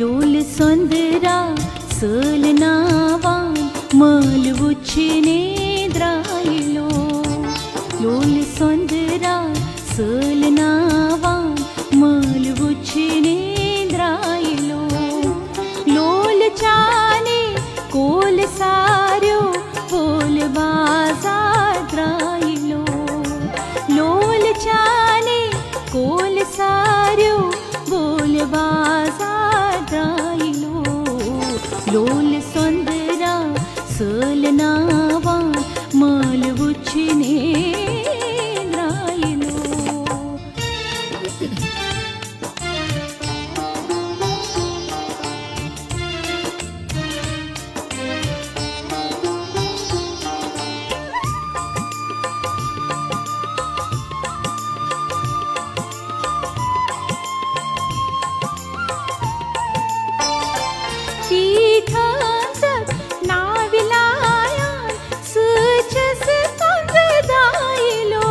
lol सोंदरा सलनावान मल वुच्छिने द्रायलो lol सोंदरा सलनावान मल वुच्छिने द्रायलो lol चाने Coal सार्यो बोल बाजार द्रायलो लोल चाने कोल सार्यो बोल बाजार द्रायलो लोल सोंदरा सलनावान मल वुच्छिने द्रायलो तीर्थांतक नाविलायान सुचस तंगदायलो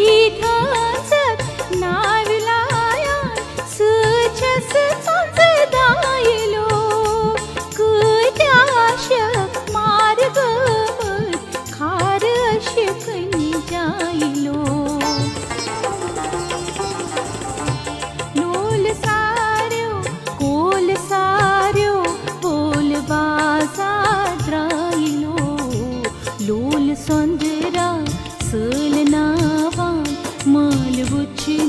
तीर्थांतक नाविलायान सुचस तंगदायलो कुत्याशक मार्गमत खारशकनी जायलो लोल सोंदरा सलनावान मल वुच्छिने